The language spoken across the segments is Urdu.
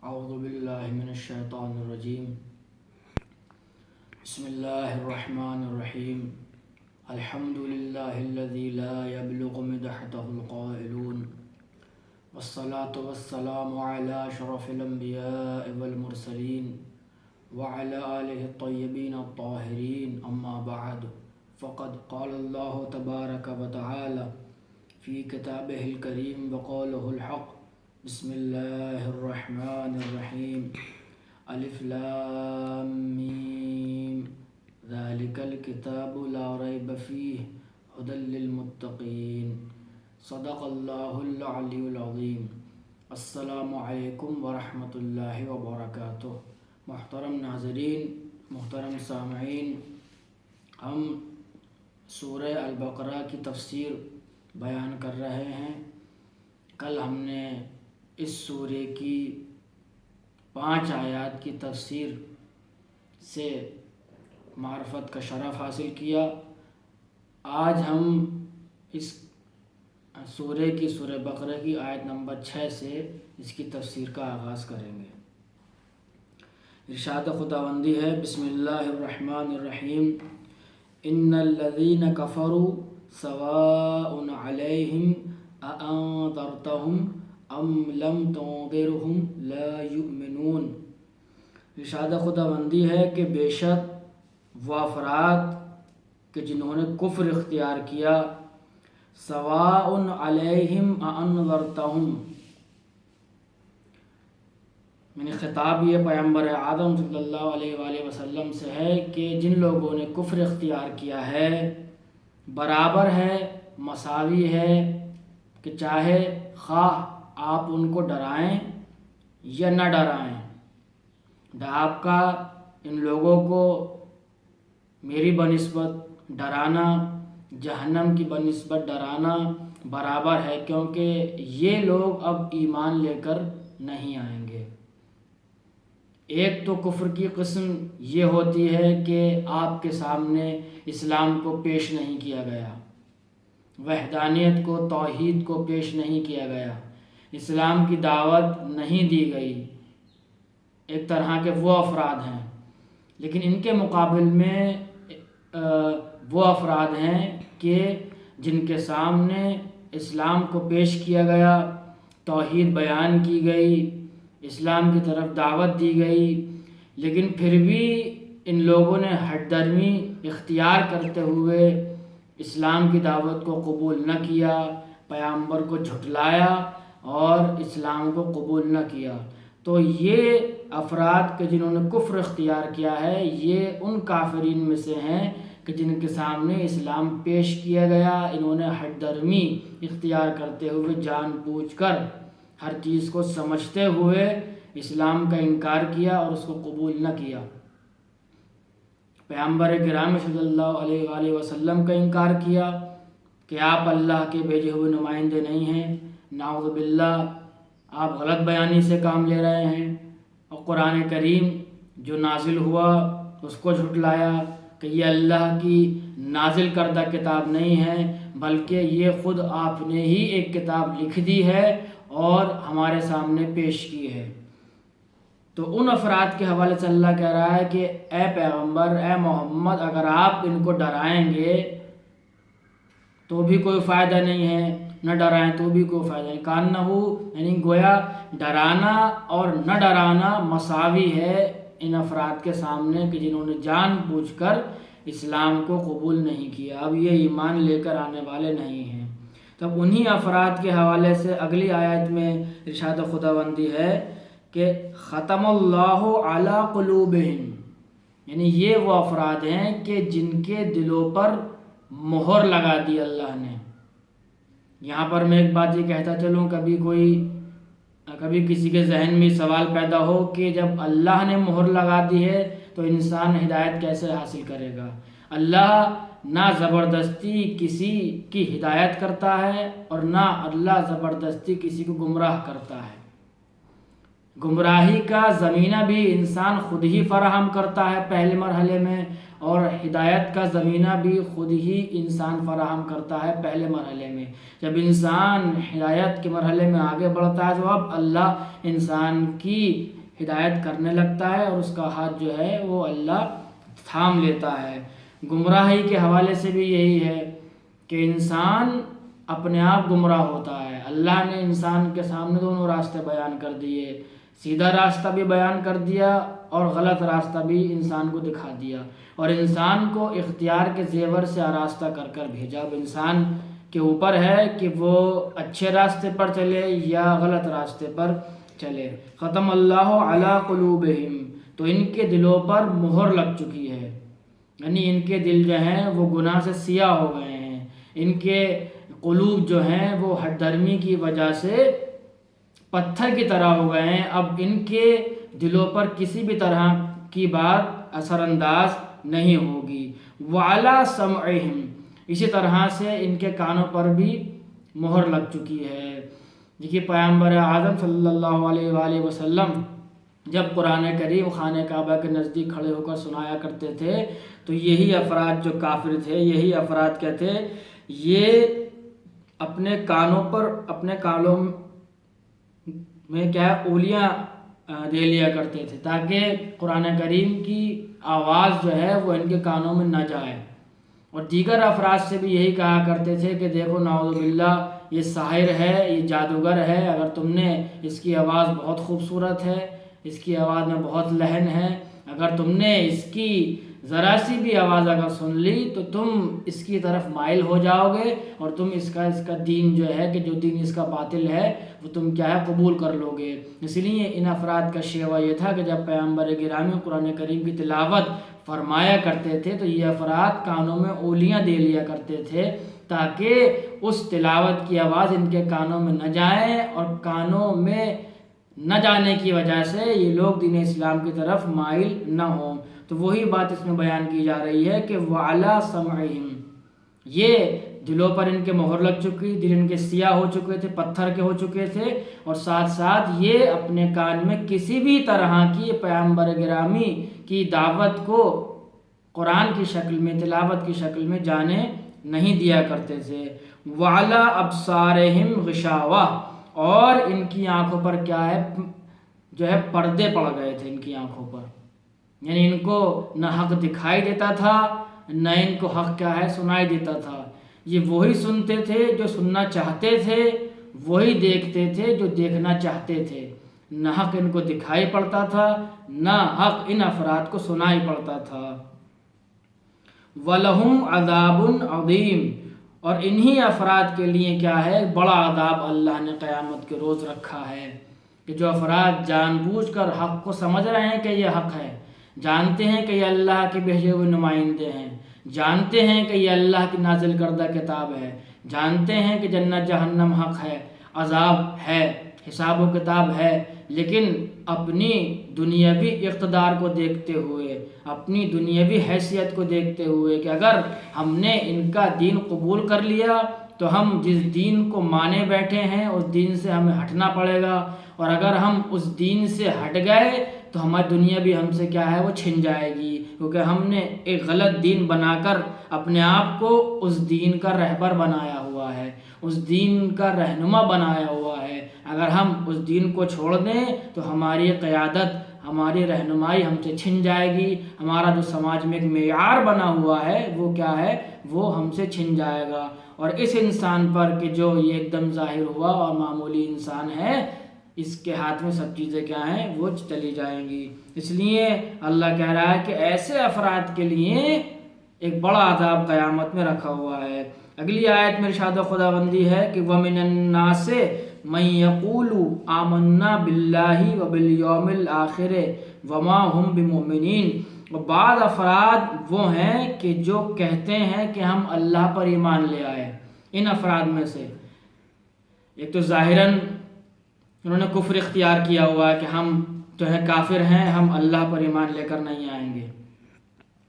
اعوذ باللہ من الشیطان الرجیم بسم اللہ الرحمن الرحیم الحمد للہ الذی لا یبلغ مدحتہ القائلون والصلاة والسلام علی اشرف الانبیاء والمرسلین وعلى آلہ الطیبین الطاہرین اما بعد فقد قال اللہ تبارک وتعالی فی کتابہ الکریم وقولہ الحق بسم اللہ الرحمن الرحیم الف لام میم ذالک الکتاب لا ریب فیہ ھدی للمتقین صدق اللہ العلی العظیم۔ السلام علیکم ورحمۃ اللہ وبرکاتہ۔ محترم ناظرین، محترم سامعین، ہم سورہ البقرہ کی تفسیر بیان کر رہے ہیں۔ کل ہم نے اس سورہ کی 5 آیات کی تفسیر سے معرفت کا شرف حاصل کیا۔ آج ہم اس سورہ بقرہ کی آیت نمبر 6 سے اس کی تفسیر کا آغاز کریں گے۔ ارشاد خداوندی ہے، بسم اللہ الرحمن الرحیم، ان الذین کفروا سواء علیہم اانذرتہم ام لم تنذرہم لا یؤمنون۔ ارشاد خداوندی ہے کہ بے شک وہ افراد کہ جنہوں نے کفر اختیار کیا، سواء علیہم اانذرتہم، یعنی خطاب یہ پیغمبر اعظم صلی اللہ علیہ وآلہ وسلم سے ہے کہ جن لوگوں نے کفر اختیار کیا ہے برابر ہے، مساوی ہے کہ چاہے خواہ آپ ان کو ڈرائیں یا نہ ڈرائیں، آپ کا ان لوگوں کو میری بنسبت ڈرانا، جہنم کی بنسبت ڈرانا برابر ہے، کیونکہ یہ لوگ اب ایمان لے کر نہیں آئیں گے۔ ایک تو کفر کی قسم یہ ہوتی ہے کہ آپ کے سامنے اسلام کو پیش نہیں کیا گیا، وحدانیت کو، توحید کو پیش نہیں کیا گیا، اسلام کی دعوت نہیں دی گئی۔ ایک طرح کے وہ افراد ہیں، لیکن ان کے مقابل میں وہ افراد ہیں کہ جن کے سامنے اسلام کو پیش کیا گیا، توحید بیان کی گئی، اسلام کی طرف دعوت دی گئی، لیکن پھر بھی ان لوگوں نے ہٹ درمی اختیار کرتے ہوئے اسلام کی دعوت کو قبول نہ کیا، پیغمبر کو جھٹلایا اور اسلام کو قبول نہ کیا۔ تو یہ افراد کہ جنہوں نے کفر اختیار کیا ہے، یہ ان کافرین میں سے ہیں کہ جن کے سامنے اسلام پیش کیا گیا، انہوں نے ہٹ درمی اختیار کرتے ہوئے جان بوجھ کر ہر چیز کو سمجھتے ہوئے اسلام کا انکار کیا اور اس کو قبول نہ کیا۔ پیغمبر کرام صلی اللہ علیہ وآلہ وسلم کا انکار کیا کہ آپ اللہ کے بھیجے ہوئے نمائندے نہیں ہیں، نعوذ باللہ آپ غلط بیانی سے کام لے رہے ہیں، اور قرآن کریم جو نازل ہوا اس کو جھٹلایا کہ یہ اللہ کی نازل کردہ کتاب نہیں ہے، بلکہ یہ خود آپ نے ہی ایک کتاب لکھ دی ہے اور ہمارے سامنے پیش کی ہے۔ تو ان افراد کے حوالے سے اللہ کہہ رہا ہے کہ اے پیغمبر، اے محمد، اگر آپ ان کو ڈرائیں گے تو بھی کوئی فائدہ نہیں ہے، نہ ڈرائیں تو بھی کوئی فائدہ نہیں۔ کانہو، یعنی گویا ڈرانا اور نہ ڈرانا مساوی ہے ان افراد کے سامنے کہ جنہوں نے جان بوجھ کر اسلام کو قبول نہیں کیا، اب یہ ایمان لے کر آنے والے نہیں ہیں۔ تب انہی افراد کے حوالے سے اگلی آیت میں ارشاد خداوندی ہے کہ ختم اللہ علی قلوبہم، یعنی یہ وہ افراد ہیں کہ جن کے دلوں پر مہر لگا دی اللہ نے۔ یہاں پر میں ایک بات یہ کہتا چلوں، کبھی کسی کے ذہن میں سوال پیدا ہو کہ جب اللہ نے مہر لگا دی ہے تو انسان ہدایت کیسے حاصل کرے گا؟ اللہ نہ زبردستی کسی کی ہدایت کرتا ہے اور نہ اللہ زبردستی کسی کو گمراہ کرتا ہے۔ گمراہی کا زمینہ بھی انسان خود ہی فراہم کرتا ہے پہلے مرحلے میں، اور ہدایت کا زمینہ بھی خود ہی انسان فراہم کرتا ہے پہلے مرحلے میں۔ جب انسان ہدایت کے مرحلے میں آگے بڑھتا ہے تو اب اللہ انسان کی ہدایت کرنے لگتا ہے اور اس کا ہاتھ جو ہے وہ اللہ تھام لیتا ہے۔ گمراہی کے حوالے سے بھی یہی ہے کہ انسان اپنے آپ گمراہ ہوتا ہے۔ اللہ نے انسان کے سامنے دونوں راستے بیان کر دیے، سیدھا راستہ بھی بیان کر دیا اور غلط راستہ بھی انسان کو دکھا دیا، اور انسان کو اختیار کے زیور سے آراستہ کر کر بھیجا۔ اب انسان کے اوپر ہے کہ وہ اچھے راستے پر چلے یا غلط راستے پر چلے۔ ختم اللہ علی قلوبہم، تو ان کے دلوں پر مہر لگ چکی ہے، یعنی ان کے دل جو ہیں وہ گناہ سے سیاہ ہو گئے ہیں، ان کے قلوب جو ہیں وہ ہٹ درمی کی وجہ سے پتھر کی طرح ہو گئے ہیں۔ اب ان کے دلوں پر کسی بھی طرح کی بات اثر انداز نہیں ہوگی۔ وَعَلَىٰ سَمْعِهِمْ، اسی طرح سے ان کے کانوں پر بھی مہر لگ چکی ہے۔ دیکھیے پیغمبر اعظم صلی اللہ علیہ وآلہ وسلم جب قرآن کریم خانہ کعبہ کے نزدیک کھڑے ہو کر سنایا کرتے تھے تو یہی افراد جو کافر تھے، یہی افراد کیا تھے، یہ اپنے کانوں پر، اپنے کانوں میں کیا ہے اولیاں دے لیا کرتے تھے تاکہ قرآن کریم کی آواز جو ہے وہ ان کے کانوں میں نہ جائے، اور دیگر افراد سے بھی یہی کہا کرتے تھے کہ دیکھو نعوذ باللہ یہ ساحر ہے، یہ جادوگر ہے، اگر تم نے اس کی آواز بہت خوبصورت ہے، اس کی آواز میں بہت لہن ہے، اگر تم نے اس کی ذرا سی بھی آواز اگر سن لی تو تم اس کی طرف مائل ہو جاؤ گے اور تم اس کا دین جو ہے کہ جو دین اس کا باطل ہے وہ تم کیا ہے قبول کر لو گے۔ اس لیے ان افراد کا شیوہ یہ تھا کہ جب پیغمبر گرامی قرآن کریم کی تلاوت فرمایا کرتے تھے تو یہ افراد کانوں میں اولیاں دے لیا کرتے تھے تاکہ اس تلاوت کی آواز ان کے کانوں میں نہ جائے، اور کانوں میں نہ جانے کی وجہ سے یہ لوگ دین اسلام کی طرف مائل نہ ہوں۔ تو وہی بات اس میں بیان کی جا رہی ہے کہ وَعَلَىٰ سَمْعِهِمْ، یہ دلوں پر ان کے مہر لگ چکی، دل ان کے سیاہ ہو چکے تھے، پتھر کے ہو چکے تھے، اور ساتھ ساتھ یہ اپنے کان میں کسی بھی طرح کی پیغمبر گرامی کی دعوت کو قرآن کی شکل میں، تلاوت کی شکل میں جانے نہیں دیا کرتے تھے۔ وَعَلَىٰ أَبْصَارِهِمْ غِشَاوَةٌ، اور ان کی آنکھوں پر کیا ہے جو ہے پردے پڑ گئے تھے، ان کی آنکھوں پر، یعنی ان کو نہ حق دکھائی دیتا تھا نہ ان کو حق کیا ہے سنائی دیتا تھا۔ یہ وہی سنتے تھے جو سننا چاہتے تھے، وہی دیکھتے تھے جو دیکھنا چاہتے تھے، نہ حق ان کو دکھائی پڑتا تھا نہ حق ان افراد کو سنائی پڑتا تھا۔ وَلَهُمْ عَذَابٌ عَظِيمٌ، اور انہی افراد کے لیے کیا ہے بڑا عذاب اللہ نے قیامت کے روز رکھا ہے، کہ جو افراد جان بوجھ کر حق کو سمجھ رہے ہیں کہ یہ حق ہے، جانتے ہیں کہ یہ اللہ کے بھیجے ہوئے نمائندے ہیں، جانتے ہیں کہ یہ اللہ کی نازل کردہ کتاب ہے، جانتے ہیں کہ جنت جہنم حق ہے، عذاب ہے، حساب و کتاب ہے، لیکن اپنی دنیاوی اقتدار کو دیکھتے ہوئے، اپنی دنیاوی حیثیت کو دیکھتے ہوئے کہ اگر ہم نے ان کا دین قبول کر لیا تو ہم جس دین کو مانے بیٹھے ہیں اس دین سے ہمیں ہٹنا پڑے گا، اور اگر ہم اس دین سے ہٹ گئے تو ہماری دنیا بھی ہم سے کیا ہے وہ چھن جائے گی، کیونکہ ہم نے ایک غلط دین بنا کر اپنے آپ کو اس دین کا رہبر بنایا ہوا ہے، اس دین کا رہنما بنایا ہوا ہے۔ اگر ہم اس دین کو چھوڑ دیں تو ہماری قیادت، ہماری رہنمائی ہم سے چھن جائے گی، ہمارا جو سماج میں ایک معیار بنا ہوا ہے وہ کیا ہے وہ ہم سے چھن جائے گا۔ اور اس انسان پر کہ جو یہ ایک دم ظاہر ہوا اور معمولی انسان ہے، اس کے ہاتھ میں سب چیزیں کیا ہیں وہ چلی جائیں گی۔ اس لیے اللہ کہہ رہا ہے کہ ایسے افراد کے لیے ایک بڑا عذاب قیامت میں رکھا ہوا ہے۔ اگلی آیت میں ارشاد خداوندی ہے کہ وَمِنَ النَّاسِ مَن يَقُولُ آمَنَّا بِاللَّهِ وَبِالْيَوْمِ الْآخِرِ وَمَا هُمْ بِمُؤْمِنِينَ، اور بعض افراد وہ ہیں کہ جو کہتے ہیں کہ ہم اللہ پر ایمان لے آئے۔ ان افراد میں سے ایک تو ظاہراً انہوں نے کفر اختیار کیا ہوا ہے کہ ہم جو ہے کافر ہیں، ہم اللہ پر ایمان لے کر نہیں آئیں گے،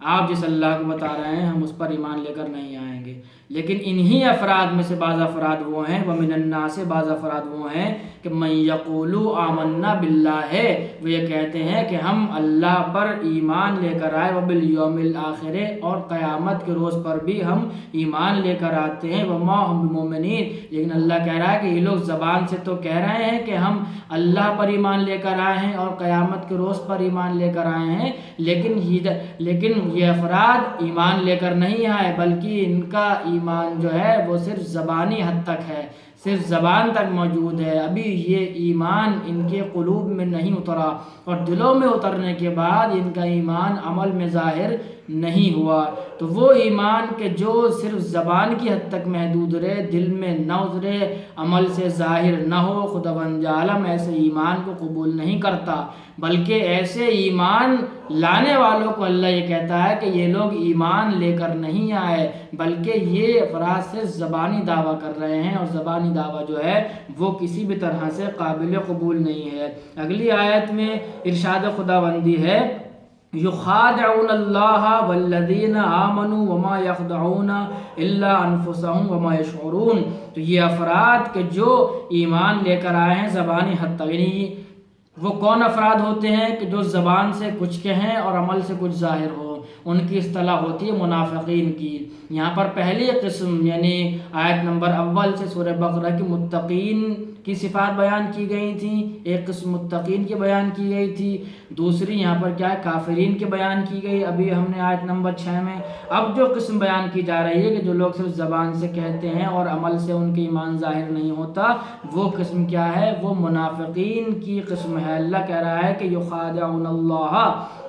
آپ جس اللہ کو بتا رہے ہیں ہم اس پر ایمان لے کر نہیں آئیں گے۔ لیکن انہی افراد میں سے بعض افراد وہ ہیں، وَمِنَ النَّاسِ بعض افراد وہ ہیں کہ مَن یَقُولُ آمَنَّا بِاللَّهِ، وہ یہ کہتے ہیں کہ ہم اللہ پر ایمان لے کر آئے، وَبِالْيَوْمِ الْآخِرِ، اور قیامت کے روز پر بھی ہم ایمان لے کر آتے ہیں، وَمَا هُم بِمُؤْمِنِينَ، لیکن اللہ کہہ رہا ہے کہ یہ لوگ زبان سے تو کہہ رہے ہیں کہ ہم اللہ پر ایمان لے کر آئے ہیں اور قیامت کے روز پر ایمان لے کر آئے ہیں، لیکن یہ افراد ایمان لے کر نہیں آئے، بلکہ ان کا ایمان جو ہے وہ صرف زبانی حد تک ہے، صرف زبان تک موجود ہے، ابھی یہ ایمان ان کے قلوب میں نہیں اترا، اور دلوں میں اترنے کے بعد ان کا ایمان عمل میں ظاہر نہیں ہوا۔ تو وہ ایمان کہ جو صرف زبان کی حد تک محدود رہے، دل میں نہ اترے، عمل سے ظاہر نہ ہو، خداوند عالم ایسے ایمان کو قبول نہیں کرتا، بلکہ ایسے ایمان لانے والوں کو اللہ یہ کہتا ہے کہ یہ لوگ ایمان لے کر نہیں آئے، بلکہ یہ افراد سے زبانی دعویٰ کر رہے ہیں، اور زبانی دعویٰ جو ہے وہ کسی بھی طرح سے قابل قبول نہیں ہے۔ اگلی آیت میں ارشاد خداوندی ہے یخادعون اللہ والذین آمنوا وما یخدعون الا انفسهم وما یشعرون، تو یہ افراد کہ جو ایمان لے کر آئے ہیں زبانی حد تک، یعنی وہ کون افراد ہوتے ہیں کہ جو زبان سے کچھ کہیں اور عمل سے کچھ ظاہر ہو، ان کی اصطلاح ہوتی ہے منافقین کی۔ یہاں پر پہلی قسم یعنی آیت نمبر اول سے سورہ بقرہ کی متقین کی صفات بیان کی گئی تھیں، ایک قسم متقین کی بیان کی گئی تھی، دوسری یہاں پر کیا ہے کافرین کی بیان کی گئی ابھی ہم نے آیت نمبر 6 میں۔ اب جو قسم بیان کی جا رہی ہے کہ جو لوگ صرف زبان سے کہتے ہیں اور عمل سے ان کے ایمان ظاہر نہیں ہوتا، وہ قسم کیا ہے؟ وہ منافقین کی قسم ہے۔ اللہ کہہ رہا ہے کہ یخادعون اللہ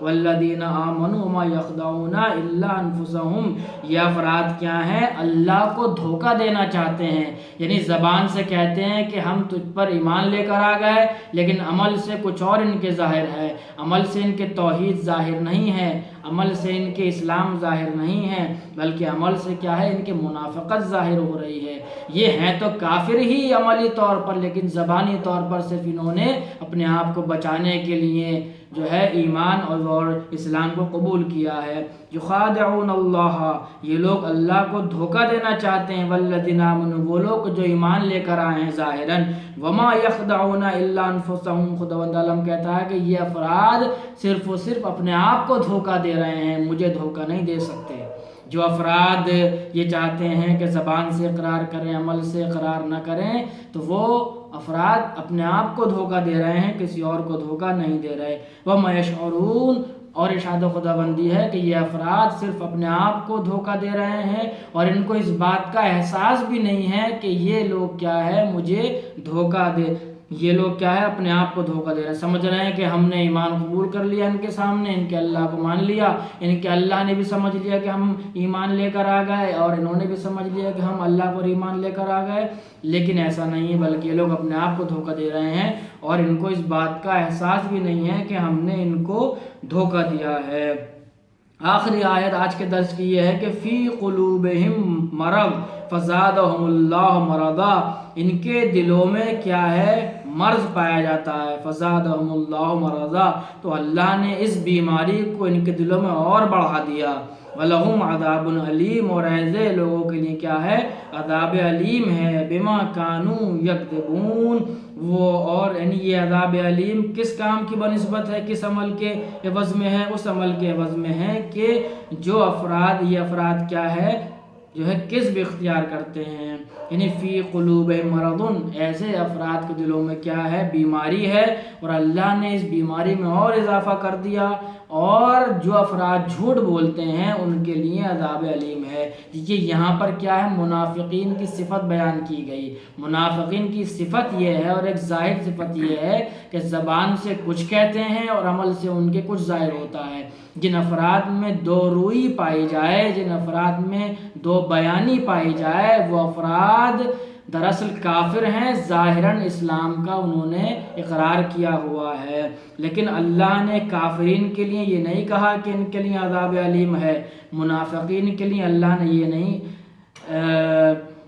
والذین آمنوا وما یخدعون الا انفسهم، یہ افراد کیا ہیں؟ اللہ کو دھوکہ دینا چاہتے ہیں، یعنی زبان سے کہتے ہیں کہ ہم تجھ پر ایمان لے کر آ گئے، لیکن عمل سے کچھ اور ان کے ظاہر ہے، عمل سے ان کے توحید ظاہر نہیں ہے، عمل سے ان کے اسلام ظاہر نہیں ہے، بلکہ عمل سے کیا ہے؟ ان کے منافقت ظاہر ہو رہی ہے۔ یہ ہیں تو کافر ہی عملی طور پر، لیکن زبانی طور پر صرف انہوں نے اپنے آپ کو بچانے کے لیے جو ہے ایمان اور اسلام کو قبول کیا ہے۔ یخادعون اللہ، یہ لوگ اللہ کو دھوکہ دینا چاہتے ہیں، والذین آمنوا، وہ لوگ جو ایمان لے کر آئے ہیں ظاہراً، وما یخدعون الا انفسهم، خداوند عالم کہتا ہے کہ یہ افراد صرف و صرف اپنے آپ کو دھوکہ دے رہے ہیں، مجھے دھوکہ نہیں دے سکتے۔ جو افراد یہ چاہتے ہیں کہ زبان سے اقرار کریں عمل سے اقرار نہ کریں، تو وہ افراد اپنے آپ کو دھوکہ دے رہے ہیں، کسی اور کو دھوکہ نہیں دے رہے۔ وَمَا يَشْعُرُونَ، اور ارشاد خداوندی ہے کہ یہ افراد صرف اپنے آپ کو دھوکہ دے رہے ہیں، اور ان کو اس بات کا احساس بھی نہیں ہے کہ یہ لوگ کیا ہے مجھے دھوکہ دے، یہ لوگ کیا ہے اپنے آپ کو دھوکہ دے رہے ہیں، سمجھ رہے ہیں کہ ہم نے ایمان قبول کر لیا ان کے سامنے، ان کے اللہ کو مان لیا، ان کے اللہ نے بھی سمجھ لیا کہ ہم ایمان لے کر آ گئے، اور انہوں نے بھی سمجھ لیا کہ ہم اللہ پر ایمان لے کر آ گئے، لیکن ایسا نہیں ہے، بلکہ یہ لوگ اپنے آپ کو دھوکہ دے رہے ہیں، اور ان کو اس بات کا احساس بھی نہیں ہے کہ ہم نے ان کو دھوکہ دیا ہے۔ آخری آیت آج کے درس کی یہ ہے کہ فی قلوبہم مرض فزادہم اللہ مرضا، ان کے دلوں میں کیا ہے؟ مرض پایا جاتا ہے، فزادہم اللہ مرضا، تو اللہ نے اس بیماری کو ان کے دلوں میں اور بڑھا دیا۔ وَلَهُمْ عَذَابٌ عَلِيمٌ، اور ایسے لوگوں کے لیے کیا ہے؟ عذاب علیم ہے، بِمَا كَانُوا يَكْذِبُونَ، وہ اور یعنی یہ عذاب علیم کس کام کی بنسبت ہے، کس عمل کے عوض میں ہے؟ اس عمل کے عوض میں ہے کہ جو افراد، یہ افراد کیا ہے جو ہے کذب اختیار کرتے ہیں، یعنی فی قلوبہم مرض، ایسے افراد کے دلوں میں کیا ہے؟ بیماری ہے، اور اللہ نے اس بیماری میں اور اضافہ کر دیا، اور جو افراد جھوٹ بولتے ہیں ان کے لیے عذاب علیم ہے۔ یہ یہاں پر کیا ہے؟ منافقین کی صفت بیان کی گئی۔ منافقین کی صفت یہ ہے، اور ایک ظاہر صفت یہ ہے کہ زبان سے کچھ کہتے ہیں اور عمل سے ان کے کچھ ظاہر ہوتا ہے۔ جن افراد میں دو روئی پائی جائے، جن افراد میں دو بیانی پائی جائے، وہ افراد دراصل کافر ہیں، ظاہراً اسلام کا انہوں نے اقرار کیا ہوا ہے، لیکن اللہ نے کافرین کے لیے یہ نہیں کہا کہ ان کے لیے عذاب علیم ہے، منافقین کے لیے اللہ نے یہ نہیں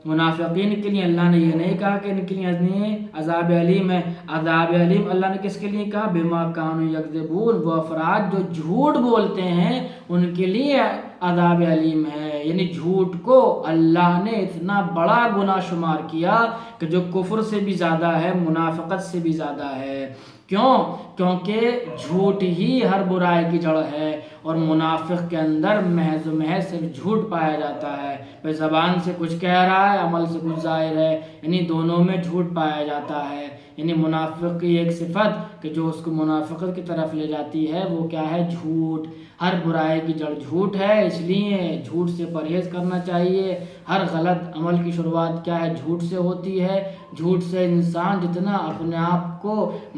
منافقین کے لیے اللہ نے یہ نہیں کہا کہ ان کے لیے عذاب علیم ہے. عذاب علیم اللہ نے کس کے لیے کہا؟ بما کانوا یکذبون، وہ افراد جو جھوٹ بولتے ہیں ان کے لیے عذاب علیم ہے. یعنی جھوٹ کو اللہ نے اتنا بڑا گناہ شمار کیا کہ جو کفر سے بھی زیادہ ہے، منافقت سے بھی زیادہ ہے. کیوں؟ کیونکہ جھوٹ ہی ہر برائی کی جڑ ہے، اور منافق کے اندر محض و محض صرف جھوٹ پایا جاتا ہے. بھائی زبان سے کچھ کہہ رہا ہے، عمل سے کچھ ظاہر ہے، یعنی دونوں میں جھوٹ پایا جاتا ہے. یعنی منافق کی ایک صفت کہ جو اس کو منافقت کی طرف لے جاتی ہے وہ کیا ہے؟ جھوٹ. ہر برائی کی جڑ جھوٹ ہے، اس لیے جھوٹ سے پرہیز کرنا چاہیے. ہر غلط عمل کی شروعات کیا ہے؟ جھوٹ سے ہوتی ہے. جھوٹ سے انسان جتنا اپنے آپ کو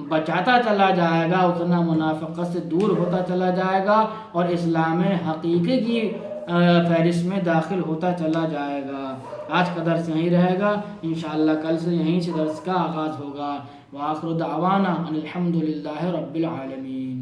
بچاتا چلا جائے گا اتنا منافقت سے دور ہوتا چلا جائے گا اور اسلام حقیقی کی فہرست میں داخل ہوتا چلا جائے گا. آج کا درس یہیں رہے گا، انشاءاللہ کل سے یہیں سے درس کا آغاز ہوگا. وآخر دعوانا ان الحمد للہ رب العالمین.